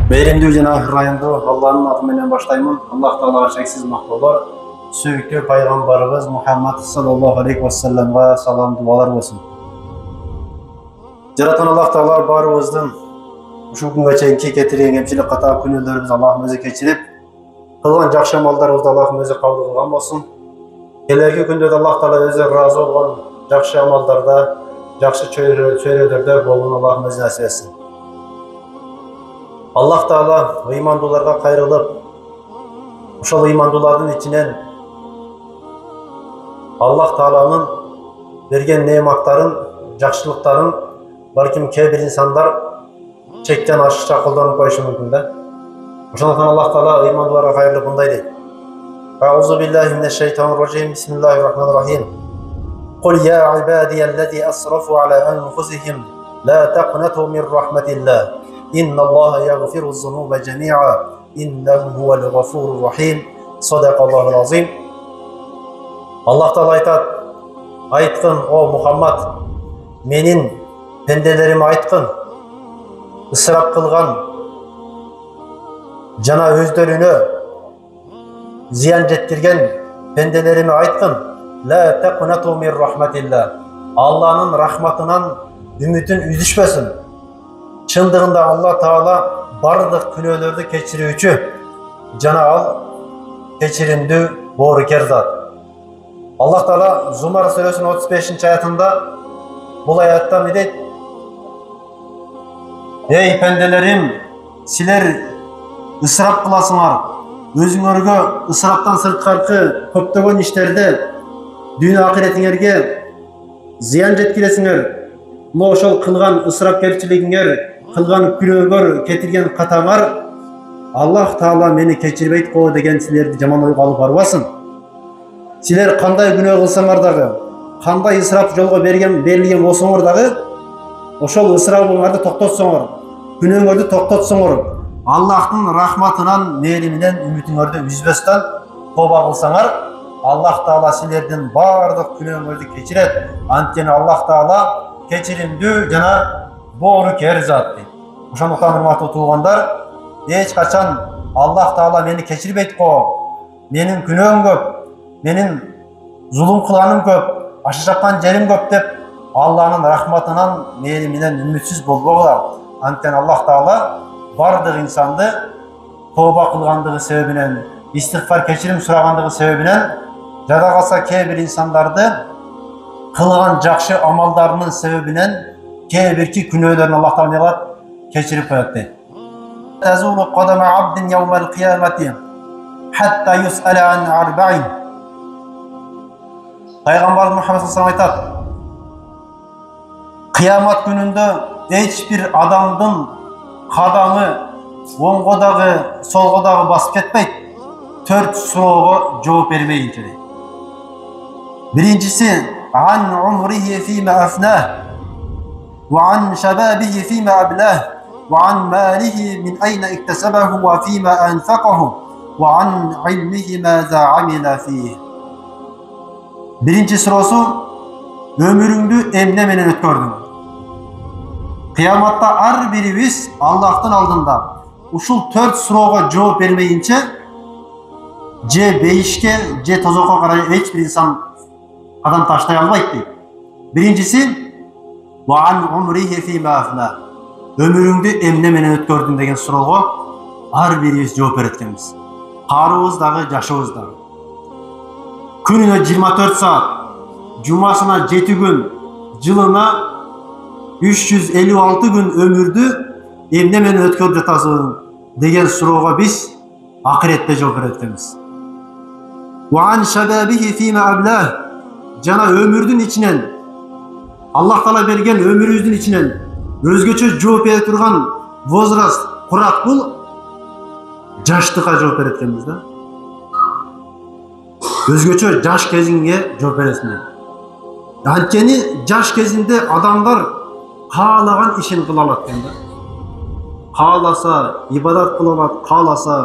Meyrimdүү жана ырайымдуу Алланын аты менен баштаймын. Аллах Таалага шексиз мактоолор. Сүйүктүү пайгамбарыбыз Мухаммад саллаллаху алейхи вассаламга салам дуалар болсун. Жараткан Аллах Таала баарыбыздын ушул күнгө чейинки кетирген кемчилик ката күнөөлөрүбүздү Аллахым өзү кечирип, кылган жакшы амалдарыбызды Аллахым өзү кабыл кылган болсун. Келерки күндө Аллах Таала өзү ыраазы болгон жакшы амалдарда, жакшы чөйрөлөрдө болууну Аллахым өзү насип этсин. Аллах Таала ыймандууларга кайрылып, ошол ыймандуулардын ичинен Аллах Тааланын берген неаматтарын, жакшылыктарын балким кээ бир инсандар чектен ашыкча колдонуп коюшу мүмкүн да. Ошондуктан Аллах Таала ыймандууларга кайрылып мындай дейт. Аузу биллахи минеш шайтанир ражим. Бисмиллахир рахманир рахим. Кул я ибадияллази асрафу ала анфусихим ла тaqнату мин рахматиллах. Инналлаха ягфиру зунуба жамиа. Иннаху хувал гафурur рахим. Садакаллахул азим. Аллах Таала айтат: айткын, о Мухаммад, менин пенделериме айткын, ысырап кылган жана өздөрүнө зыян жеткирген пенделериме айткын, ла тaqнату мин рахматиллах. Алланын рахматынан үмүтүн үзүшпөсүн. Чындыгында Аллах Таала бардык күнөөлөрдү кечирүүчү жана ал кечиримдүү боорукер зат. Аллах Таала Зумар сүрөсүнүн 35-аятында бул аятта эмне дейт? Эй пенделерим, силер ысырап кыласыңар, өзүңөргө ысыраптан сырткаркы көптөгөн иштерде дүйнө акыретиңерге зыян жеткиресиңер. Мына ошол кылган ысырапкерчилигиңер, кылган күнөөгөр кетирген катаңар Аллах Таала мени кечирбейт го деген силерди жаман ойго алып барбасын. Силер кандай күнөө кылсаңар дагы, кандай ысырап жолго берилген болсоңор дагы, ошол ысырабыңарды токтотсоңор, күнөөңөрдү токтотсоңор, Аллахтын рахматынан, мээриминен үмүтүңөрдү үзбөстөн тоба кылсаңар, Аллах Таала силердин бардык күнөөңөрдү кечирет. Анткени Аллах Таала кечиримдүү жана боорукер зат дейт. Ошондуктан урматтуу туугандар, эч качан Аллах Таала мени кечирбейт го, менин күнөөм көп, менин зулум кылганым көп, аша чапкан жерим көп деп Алланын рахматынан, мээриминен үмүтсүз болбогула. Анткени Аллах Таала бардык инсанды тооба кылгандыгы себебинен, истигфар кечирим сурагандыгы себебинен, жада калса кээ бир инсандарды кылган жакшы амалдарынын себебинен кээ бирки күнөөлөрүн Аллах Таала эмне кылат? Кечирип коет дейт. Тазулу кадама абдин яумал кыямати хатта юс'ала ан арбаин. Пайгамбар Мухаммад саллаллаху алейхи айтат: кыямат күнүндө эч бир адамдын кадамы оңго дагы, солго дагы басып кетпейт, 4 суроого жооп бермейинче дейт. Биринчиси ан умрихи фима афнах, ва ан шабабихи фима аблах, ва ан малихи мин айна иктасабаху ва фима анфакаху, ва ан илмихи маза амила фих. Биринчи суроосу өмүрүңдү эмне менен өткөрдүң? Кыяматта ар бирибиз Аллахтын алдында ушул 4 суроого жооп бермейинче же бейишке, же тозокко карай эч бир инсан кадам таштай албайт дейт. Биринчиси ва ан умрихи фима афна. Өмүрүңдү эмне менен өткөрдүң деген суроого ар бирибиз жооп берет экенбиз. Карыбыз дагы, жашыбыз дагы. Күнүнө 24 саат, жумасына 7 күн, жылына 356 күн өмүрдү эмне менен өткөрүп жатасың деген суроого биз акыретте жооп берет экенбиз. Ва ан шабабихи фима аблах. Жана өмүрдүн ичинен, Аллах Таала берген өмүрүбүздүн ичинен өзгөчө жооп бере турган возраст, курак бул жаштыкка жооп берет экенбиз да. Өзгөчө жаш кезиңге жооп бересиң. Анткени жаш кезинде адамдар каалаган ишин кыла алат экен да. Кааласа ибадат кыла алат, кааласа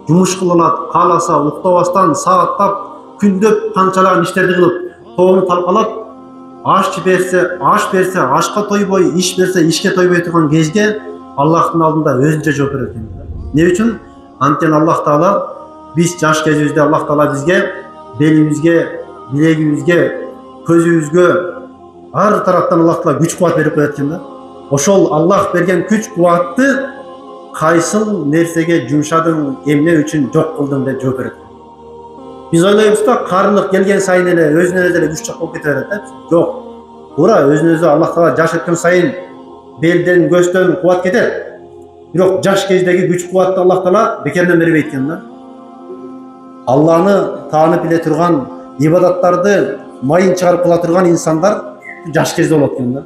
жумуш кыла алат, кааласа уктабастан сааттап, күндөп канчалаган иштерди кылып, тоону талкалап, аш берсе, ашка тойбой, иш берсе, ишке тойбой турган кезге Аллахтын алдында өзүнчө жооп берет экен. Не үчүн? Анткени Аллах Таала биз жаш кезибизде Аллах Таала бизге белибизге, билегибизге, көзүбүзгө ар тараптан Аллах Таала күч кубат берип коет экен да. Ошол Аллах берген күч кубатты кайсыл нерсеге жумшадың, эмне үчүн жок кылдың деп жооп берет. Биз ойлойбуз да карындык келген сайын эле өзүнөн өзү күч жок болуп кете берет да. Жок. Туура, өзүнөн өзү Аллах Таала жаш өткөн сайын белден, көздөн кубат кетет. Бирок жаш кездеги күч кубатты Аллах Таала бекерден бербейт экен да. Алланы таанып биле турган, ибадаттарды майын чыгарып кыла турган инсандар жаш кезде болот экен да.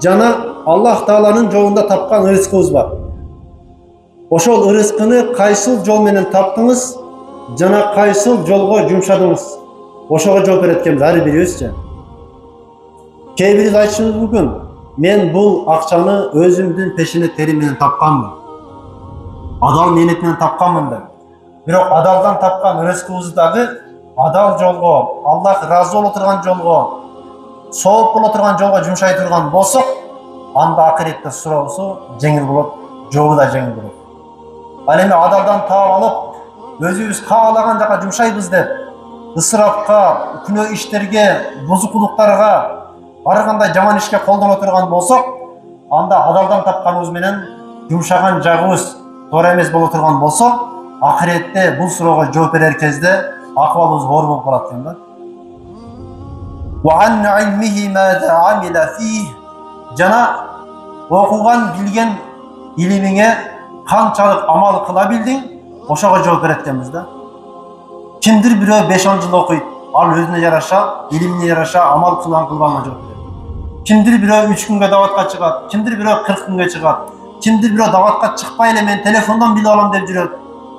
Жана Аллах Тааланын жолунда тапкан ырыскыбыз бар. Ошол ырыскыны кайсыл жол менен таптыңыз жана кайсыл жолго жумшадыңыз? Ошого жооп берет экенбиз ар бирибизчи. Кээ бириз айтышыбыз мүмкүн. Мен бул акчаны өзүмдүн пешине терим менен тапканмын. Адал мээнет менен тапканмын деп. Бирок адалдан тапкан ырыскыбызды дагы адал жолго, Аллах ыраазы боло турган жолго, сооп боло турган жолго жумшай турган болсок, анда акыретте суроосу жеңил болот, жолу да жеңил болот. Ал эми адалдан таап алып, өзүбүз каалаган жака жумшайбыз деп, ысырапка, күнөө иштерге, бузукулуктарга, ар кандай жаман ишке колдоно турган болсок, анда адалдан тапканыбыз менен жумшаган жагыбыз туура эмес боло турган болсо, акыретте бул суроого жооп берер кезде акыбалыбыз оор болуп калат экен да. Жана окуган, билген илимиңе канчалык амал кыла билдиң, ошого жооп берет экенбиз да. Кимдир бирөө 5-10 жыл окуйт, ал өзүнө жараша, илимине жараша амал кылганга жооп берет. Кимдир бирөө 3 күнгө даватка чыгат, кимдир бирөө 40 күнгө чыгат, кимдир бирөө даватка чыкпай эле мен телефондон билип алам деп жүрөт,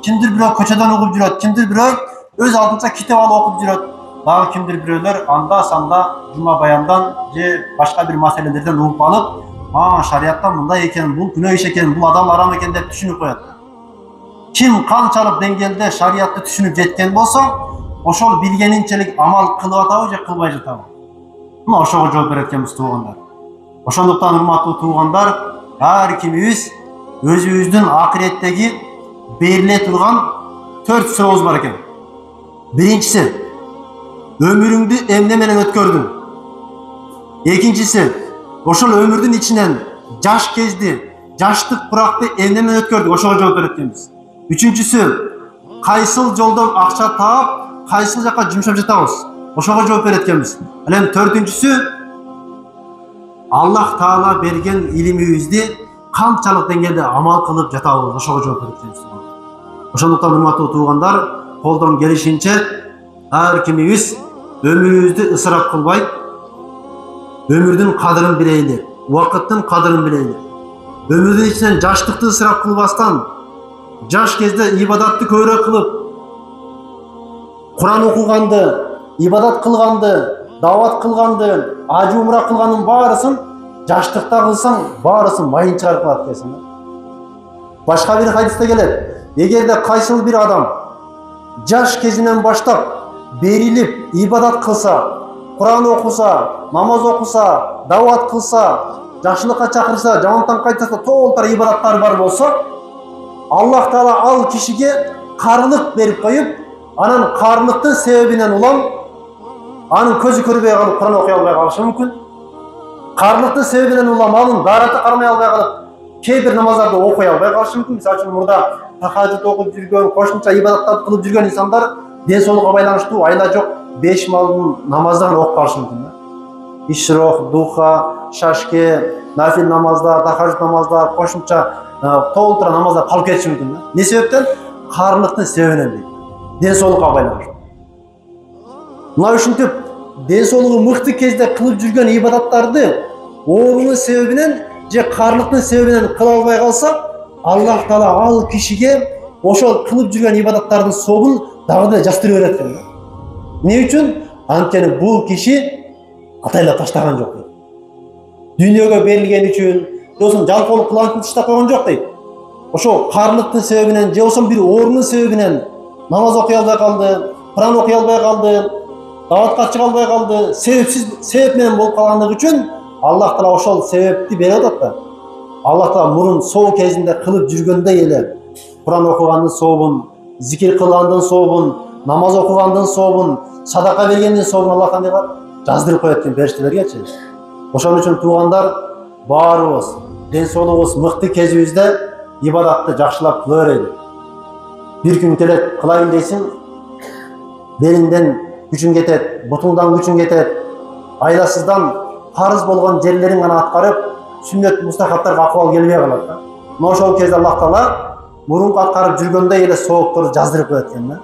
кимдир бирөө көчөдөн угуп жүрөт, кимдир бирөө өз алдынча китеп алып окуп жүрөт. Дагы кимдир бирөөлөр анда санда жума баяндан же башка бир маселелерден угуп алып, шарияттан мындай экен, бул күнөө иш экен, бул адал арам экен деп түшүнүп коет. Ким канчалык деңгээлде шариятты түшүнүп жеткен болсо, ошол билгенинчелик амал кылып атабы же кылбай жатабы? Мына ошого жооп берет экенбиз туугандар. Ошондуктан урматтуу туугандар, ар кимибиз өзүбүздүн акыреттеги бериле турган 4 сурообуз бар экен. Биринчиси, өмүрүңдү эмне менен өткөрдүң? Экинчиси, ошол өмүрдүн ичинен жаш кезди, жаштык буракты эмне менен өткөрдүк? Ошого жооп берет экенбиз. Үчүнчүсү, кайсыл жолдон акча таап, кайсыл жака жумшап жатабыз? Ошого жооп берет экенбиз. Ал эми төртүнчүсү, Аллах Таала берген илимибизди канчалык деңгээлде амал кылып жатабыз? Ошого жооп берет экенбиз. Ошондуктан урматтуу туугандар, колдон келишинче ар кимибиз өмүрүбүздү ысырап кылбай, өмүрдүн кадырын билейли, убакыттын кадырын билейли. Өмүрдүн ичинен жаштыкты ысырап кылбастан, жаш кезде ибадатты көбүрөөк кылып, Куран окуганды, ибадат кылганды, дават кылганды, ажы умра кылганын баарысын жаштыкта кылсаң, баарысын майын чыгарып калат экенсиң. Башка бир хадисте келет. Эгерде кайсыл бир адам жаш кезинен баштап берилип ибадат кылса, Куран окуса, намаз окуса, дават кылса, жакшылыкка чакырса, жамандыктан кайтса, толтура ибадаттары бар болсо, Аллах Таала ал кишиге карылык берип коюп, анан карылыктын себебинен улам анын көзү көрбөй калып Куран окуй албай калышы мүмкүн. Карылыктын себебинен улам анын даараты кармай албай калып, кээ бир намаздарды окуй албай калышы мүмкүн. Мисалы үчүн мурда тахажжуд окуп жүргөн, кошумча ибадаттарды кылып жүргөн инсандар ден соолукка байланыштуу айла жок 5 малдын намаздарын окуп калышы мүмкүн. Ишрох, духа, шашке, нафил намаздар, тахажжуд намаздар, кошумча толтура намаздар калып кетиши мүмкүн. Не себептен? Карылыктын себебинен дейт. Ден соолукка байланыштуу. Мына ушинтип ден соолугу мыкты кезде кылып жүргөн ибадаттарды оорунун себебинен же карылыктын себебинен кыла албай калса, Аллах Таала ал кишиге ошол кылып жүргөн ибадаттардын соогун дагы да жастыра берет экен. Не үчүн? Анткени бул киши атайла таштаган жок дейт. Дүйнөгө берилген үчүн, болсун жалпылык кылган таштап койгон жок дейт. Ошол карылыктын себебинен же болсо бир оорунун себебинен намаз окуй албай калды, Куран окуй албай калды, Даатка чыга албай калды, себеп менен болуп калгандыгы үчүн Аллах Таала ошол себепти берип атат да. Аллах Таала мурун соо кезинде кылып жүргөндөй эле Куран окугандын сообун, зикир кылгандын сообун, намаз окугандын сообун, садака бергендин сообун Аллах кандай кылат? Жаздырып коет экен периштелергечи. Ошон үчүн туугандар, баарыбыз ден соолугубуз мыкты кезибизде ибадатты жакшылап кыла берели. Бир күн келет кылайын дейсиң, белиңден күчүң кетет, бутуңдан күчүң кетет, айласыздан парыз болгон жерлериң гана аткарып, сүннөт мустахабтарга акыбал келбей калат да. Мына ошол кезде Аллах Таала мурунку аткарып жүргөндөй эле соопторду жаздырып коет экен да.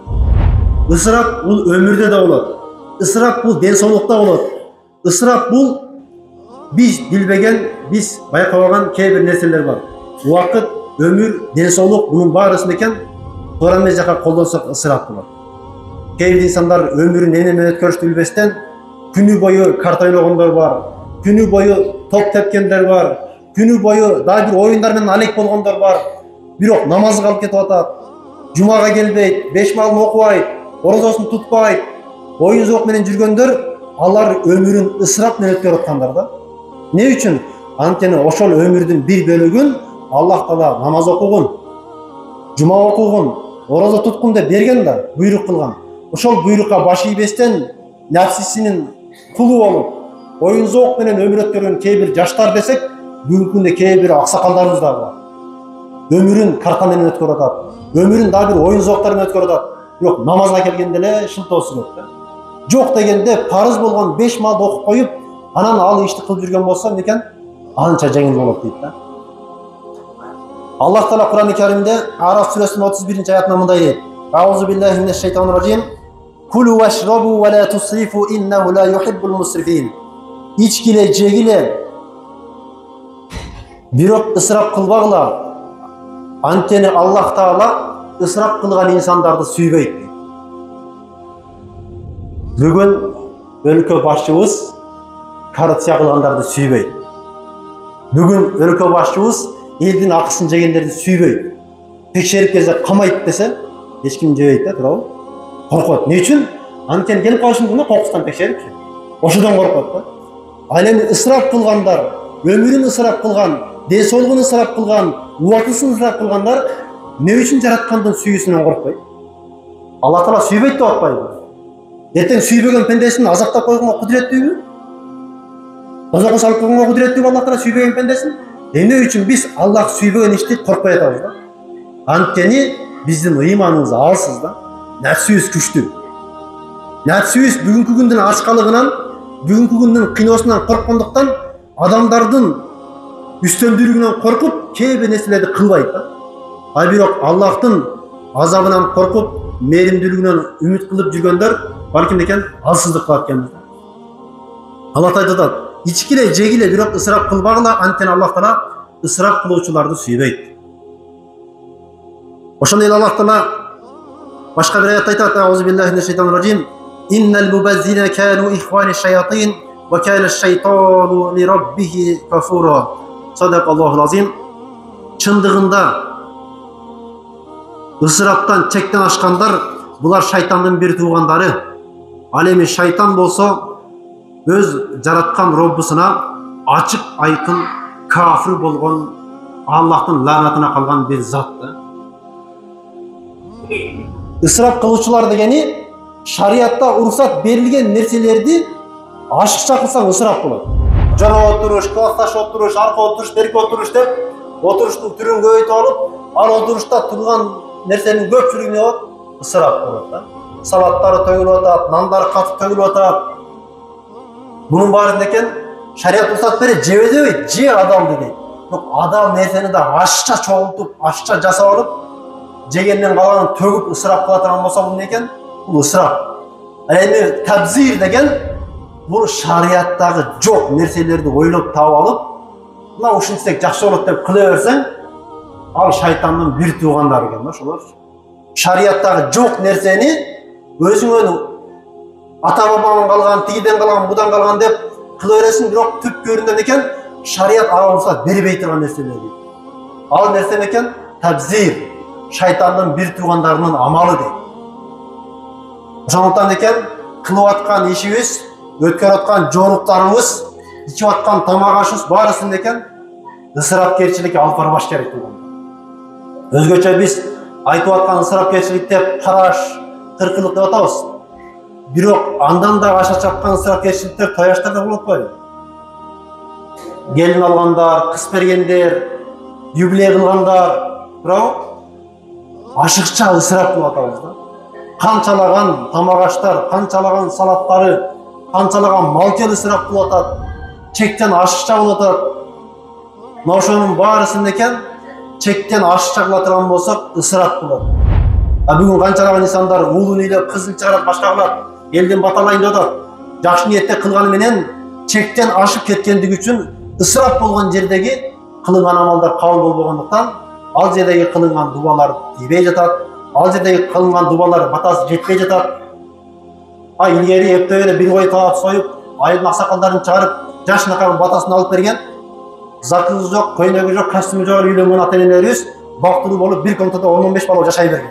Ысырап бул өмүрдө да болот. Ысырап бул ден соолукта болот. Ысырап бул биз билбеген, биз байкабаган кээ бир нерселер бар. Убакыт, өмүр, ден соолук бунун баарысын экен туура эмес жака колдонсок ысырап болот. Кээ бир инсандар өмүрүн эмне менен өткөрүштү билбестен күнү бою карта ойлогондор бар, күнү бою топ тепкендер бар, күнү бою дагы бир оюндар менен алек болгондор бар. Бирок намазга алып кетип атат, жумага келбейт, 5 маалын окубайт, орозосун тутпайт, оюн зоок менен жүргөндөр, алар өмүрүн ысырап менен өткөрүп аткандар да. Не үчүн? Анткени ошол өмүрдүн бир бөлүгүн Аллах Таала намаз окугун, жума окугун, орозо туткун деп берген да, буйрук кылган. Ошол буйрукка баш ийбестен нәпсисинин кулу болуп, оюн зоок менен өмүр өткөргөн кээ бир жаштар десек, бүгүнкү күндө кээ бир аксакалдарыбыз да бар. Өмүрүн карта менен өткөрүп атат, өмүрүн дагы бир оюн зооктор менен өткөрүп атат. Бирок намазга келгенде эле шылтоосу көп да. Жок дегенде парыз болгон 5 маалды окуп коюп, анан ал ишти кылып жүргөн болсо экен, анча жеңил болот дейт да. Аллах Таала Куран-ы Каримде Араф сүрөсүнүн 31-аятында мындай дейт: Аузу биллахи минеш шайтанир ражим. Кулу вашрабу ва ла тусрифу иннаху ла юхиббул мусрифин. Ичкиле, жегиле, бирок ысырап кылбагыла. Анткени Аллах Таала ысырап кылган инсандарды сүйбөйт. Бүгүн өлкө башчыбыз коррупция кылгандарды сүйбөйт. Бүгүн өлкө башчыбыз элдин акысын жегендерди сүйбөйт. Текшерип келсе камайт десе, эч ким жебейт да, туурабы? Коркот. Не үчүн? Анткени келип калышы мүмкүн да, кокустан текшерипчи. Ошодон коркот да. Ал эми ысырап кылгандар, өмүрүн ысырап кылган, ден соолугун ысырап кылган, убактысын ысырап кылгандар не үчүн жараткандын сүйүүсүнөн коркпойт? Аллах Таала сүйбөйт деп атпайбы? Эртең сүйбөгөн пендесин азаптап койгонго кудуреттүүбү? Озокко салып койгонго кудуреттүүбү Аллах Таала сүйбөгөн пендесин? Эмне үчүн биз Аллах сүйбөгөн ишти коркпой атабыз да? Анткени биздин ыйманыбыз алсыз да. Нәпсүбүз күчтүү. Нәпсүбүз бүгүнкү күндүн ачкалыгынан, бүгүнкү күндүн кыйноосунан корккондуктан адамдардын үстөмдүүлүгүнөн коркуп, кээ бир нерселерди кылбайт да. А бирок Аллахтын азабынан коркуп, мээримдүүлүгүнөн үмүт кылып жүргөндөр балким экен алсыздык кылат экенбиз да. Аллах айтат: ичкиле, жегиле, бирок ысырап кылбагыла, анткени Аллах Таала ысырап кылуучуларды сүйбөйт. Ошондой эле Аллах Таала башка бир аятта айтат: Аузу биллахи минеш шайтанир ражим. Иннал мубаззирина кану ихвани шаятин ва кана шайтану ли раббихи кафура. Садакаллахул азим. Чындыгында ысыраптан чектен ашкандар булар шайтандын бир туугандары. Ал эми шайтан болсо өз жараткан Роббусуна ачык айкын кафир болгон, Аллахтын лаанатына калган бир зат да. Ысырап кылуучулар дегени шариатта уруксат берилген нерселерди ашыкча кылсаң ысырап болот. Жана отуруш, классташ отуруш, арка отуруш, берки отуруш деп отуруштун түрүн көбөйтүп алып, ал отурушта турган нерсенин көпчүлүгү болот, ысырап болот да. Салаттары төгүлүп атат, нандары катып төгүлүп атат. Bunun barında eken şariat ruhsat beri cebede ce adam dedi. Yok adam neyse de aşça çoğultup, aşça jasa alıp, jegenden kalanın tөгүп ısırap kılatan bolsa bu neken? Bu ısırap. Yani tabzir degen bu şariattagı çok nerselerdi oylop tap alıp, mına uşunçtek jakşı bolot dep kıla berseň, al şaytandын bir tuğandары eken da şolar. Şariattagı çok nerseni özüňön ata babamın kalgan, tigiden kalgan, budan kalgan dep kıla veresin, birok tüp göründen eken şariat ага ruhsat berбей turgan nerseler deydi. Al nerse eken tabzir, şaytandын bir tuğandarının amalı deydi. Ошондуктан экен кылып аткан ишибиз, өткөрүп аткан жоруктарыбыз, ичип аткан тамак ашыбыз баарысын экен ысырапкерчиликке алып барбаш керек болгон. Өзгөчө биз айтып аткан ысырапкерчилик деп караш, кыркылык деп атабыз. Бирок андан да аша чапкан ысырапкерчиликтер тояштарда болот атпайбы? Келин алгандар, кыз бергендер, юбилей кылгандар, туурабы? Ашыкча ысырап кылып атабыз да. Канчалаган тамак аштар, канчалаган салаттары, канчалаган мал-жел ысырап кылып атат, чектен ашыкча болуп атат. Мына ошонун баарысын экен чектен ашыкча кыла турган болсок ысырап болот. А бүгүн канчалаган инсандар уулун үйлөп, кызын чыгарат, башка кылат, элден баталайын деп атат. Жакшы ниетте кылганы менен чектен ашып кеткендиги үчүн ысырап болгон жердеги кылынган амалдар кабыл болбогондуктан ал жердеги кылынган дубалар тийбей жатат, ал жердеги кылынган дубалар батасы жетпей жатат. А илгери эптеп эле бир кой таап союп, айылдын аксакалдарын чыгарып, жашынакай батасын алып берген, закызы жок, көйнөгү жок, костюму жок үйлөнгөн ата-энелерибиз бактылуу болуп бир комнатада 10-15 бала жашай берген.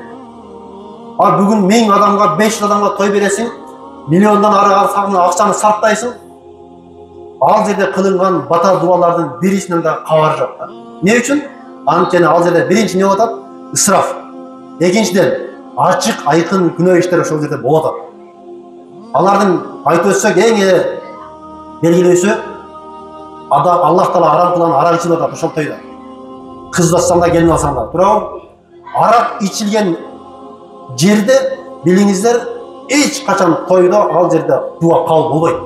А бүгүн 1000 адамга, 500 адамга той бересиң, миллиондон ары акчаны сарптайсың. Ал жерде кылынган бата дубалардын бирисинен да кабар жок. Не үчүн? Анткени ал жерде биринчи не болот? Ысраф. Экинчиден, ачык, айкын күнөө иштер ошол жерде болот атат. Алардын айтып өтсөк эң белгилүүсү Аллах Таала арам кылган арак ичилип атат ошол тойдо. Кыз бассаң да, келин алсаң да, туурабы? Арак ичилген жерде билиңиздер, эч качан тойдо ал жерде дуа кабыл болбойт.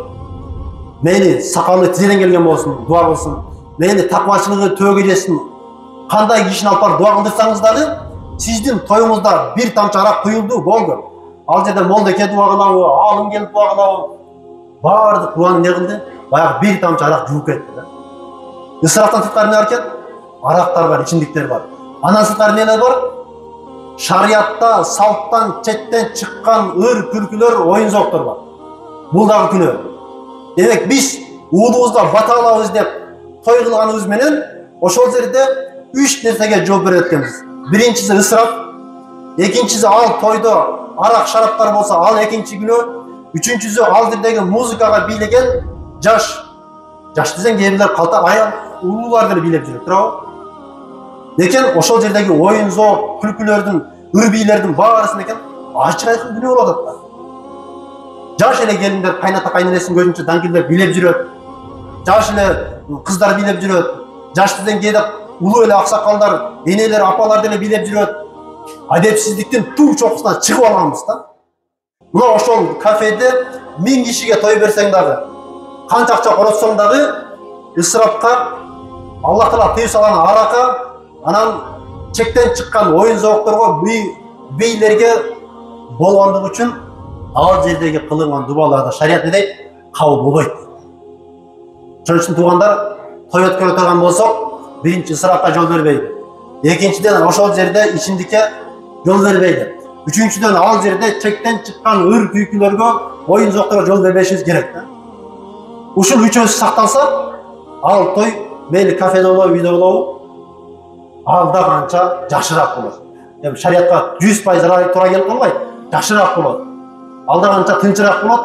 Мейли сакалы тизеден келген болсун, дуа болсун. Мейли таквачылыгы төөгө жетсин. Кандай кишини алып барып дуа кылдырсаңыз дагы, сиздин тоюңузда бир тамчы арак куюлду, болду. Ал жерде молдеке дуа кылабы, алым келип дуа кылабы. Баардык дуаны не кылды? Баягы бир тамчы арак жууп кетти да. Ысыраптан сырткары эмне бар экен? Арактар бар, ичимдиктер бар. Андан сырткары эмнелер бар? Шариятта, салттан, четтен чыккан ыр күлкүлөр, оюн зооктор бар. Бул дагы күнөө. Демек биз уулубузга бата алабыз деп той кылганыбыз менен ошол жерде 3 нерсеге жооп берет экенбиз. Биринчиси ысырап, экинчиси ал тойдо арак шараптар болсо ал экинчи күнөө, үчүнчүсү ал жердеги музыкага бийлеген жаш десең кээ бирлер калта аял улуулар деле бийлеп жүрөт, туурабы? Экен ошол жердеги оюн зоо, күлкүлөрдүн, ыр бийлердин баарысын экен ачык айкын күнөө болот атат. Жаш эле келиндер кайната кайненесин көзүнчө даңкилдеп бийлеп жүрөт. Жаш эле кыздар бийлеп жүрөт. Жаш десең кээде улуу эле аксакалдар, энелер, апалар деле бийлеп жүрөт. Адепсиздиктин туу чокусуна чыгып алганбыз да. Мына ошол кафеде 1000 кишиге той берсең дагы, канча акча коротсоң дагы ысырапка, Аллах Таала тыйып салган аракка, анан чектен чыккан оюн зоокторго, бийлерге болгондугу үчүн ал жердеги кылынган дубаларда шарият не дейт? Кабыл болбойт. Ошон үчүн туугандар, той өткөрө турган болсок, биринчи ысырапка жол бербейди. Экинчиден ошол жерде ичимдикке жол бербейди. Үчүнчүдөн ал жерде чектен чыккан ыр күйкүлөргө, оюн зоокторго жол бербешибиз керек да. Ушул үчөөсү сакталса, ал той мейли кафеде болобу, үйдө болобу, ал да канча жакшыраак болот. Эми шариятка 100% туура келип калбайт, жакшыраак болот. Ал да канча тынчыраак болот,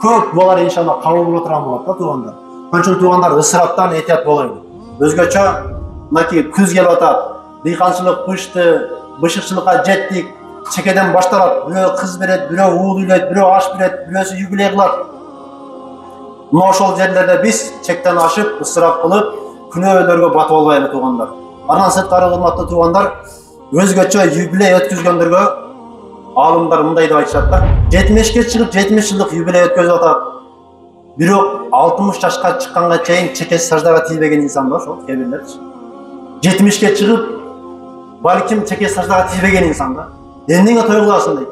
көп балар иншалла кабыл боло турган болот да туугандар. Ошон үчүн туугандар ысыраптан этият болойлу. Өзгөчө мынакей күз келип атат, дыйканчылык бышты, бышыкчылыкка жеттик, чекеден башталат. Бирөө кыз берет, бирөө уул үйлөйт, бирөө аш берет, бирөөсү юбилей кылат. Мына ошол жерлерде биз чектен ашып, ысырап кылып, күнөөлөргө батып албайлы туугандар. Андан сырткары урматтуу туугандар, өзгөчө юбилей өткөзгөндөргө алымдар мындай деп айтышат да. 70ке чыгып 70 жылдык юбилей өткөзүп атат. Бирок 60 жашка чыкканга чейин чекеси саждага тийбеген инсан бар, ошол кебирлерчи. 70ке чыгып, балким чекеси саждага тийбеген инсан да. Эмнеге той кыласың дейт.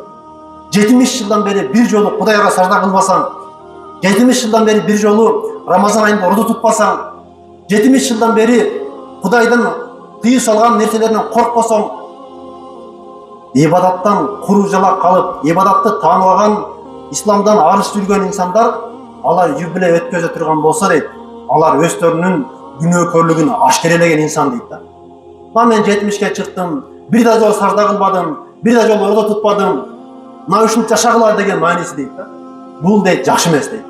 70 жылдан бери бир жолу Кудайга сажда кылбасаң, 70 жылдан бери бир жолу Рамазан айында орду тутпасаң, 70 жылдан бери Кудайдын тыйып салган нерселеринен коркпосоң, ибадаттан куру жала калып, ибадатты тааныбаган, исламдан арыс жүргөн инсандар, алар юбилей өткөзө турган болсо дейт, алар өздөрүнүн күнөөкөрлүгүн ашкерелеген инсан дейт да. Мен 70ке чыктым, бир да жолу сажда кылбадым, бир да жолу орду тутпадым, мына ушинтип жашагыла деген мааниси дейт да. Бул дейт жакшы эмес дейт.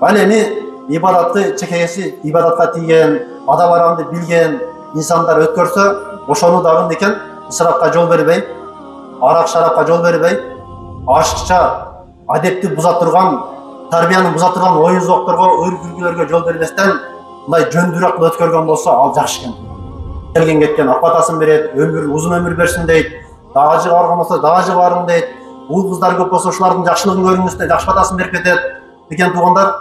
Ал эми ибадатты чекеси ибадатка тийген, ада барамды билген инсандар өткөрсө, ошону дагы экен ысырапка жол бербей, арак шарапка жол бербей, ашыкча адепти буза турган, тарбияны буза турган оюн-зоокторго, өр-күлгүлөргө жол бербестен мындай жөндүрөк кылып өткөргөн болсо, ал жакшы экен. Келген кеткен ак батасын берет, узун өмүр берсин дейт. Дагы жы барган болсо дагы жы барың дейт. Уул кыздар көп болсо ушулардын жакшылыгын көрүңүз дейт, жакшы батасын берип кетет. Деген туугандар,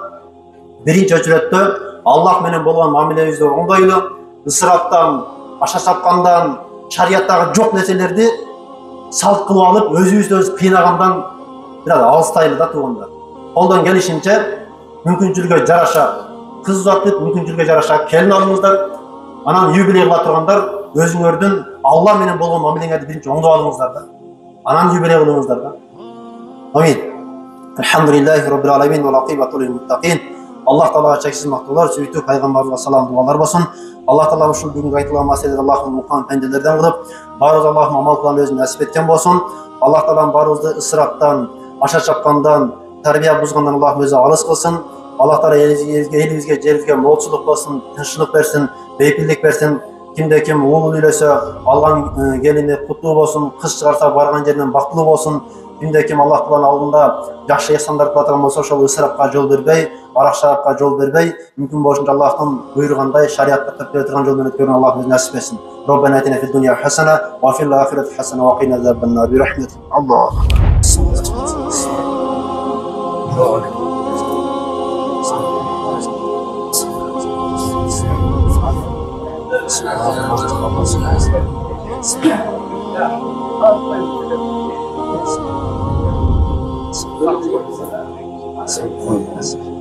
биринчи очуретте Аллах менен болгон мамилебизди оңдойлу, ысыраптан, аша чапкандан, шарияттагы жок нерселерди салт кылып алып, өзүбүздү кыйнагандан бир аз алыстайлы да туугандар. Колдон келишинче мүмкүнчүлүгү жараша кыз uzatып, мүмкүнчүлүгү жараша келин алыңыздар. Анан юбилей кыла тургандар өзүңөрдүн Алла менен болгон мамилеңерди биринчи оңдоп алыңыздар да. Анан юбилей кылыңыздар да. Амин. Elhamdülillahi Rabbil alamin ve akibatu lil muttaqin. Allah Taala çeksiz maktular, süйтүү пайгамбарга салам дуалар болсун. Allah Taala ушул бүгүнкү айтылган маселеде Аллахтын мукан пенделерден кылып, баарыбыз Аллахтын амал кылган өзүн насип эткен болсун. Allah Taala баарыбызды ысыраптан, аша чапкандан, тарбия бузгандан Аллах өзү алыс кылсын. Allah Taala элибизге, жерибизге молчулук болсун, тынччылык берсин, бейпилдик берсин. Kimde kim oğul ülese Allah'ın gelini kutlu olsun, kız çıkarsa bargan yerinden baktlı olsun. Kimde kim Allah Teala'nın aldığında yaxşı ihsanlar kılatıran olsa şol ısrapka yol berbey, arak şarapka yol berbey. Mümkün boşunca Allah'tan buyurganday şariatta tepkiye oturgan yoldan ötkörün Allah bizi nasip etsin. Rabbena atina fid dunya hasana ve fil ahireti hasana ve qina azaban nar bi rahmetik. Allah. Thank you.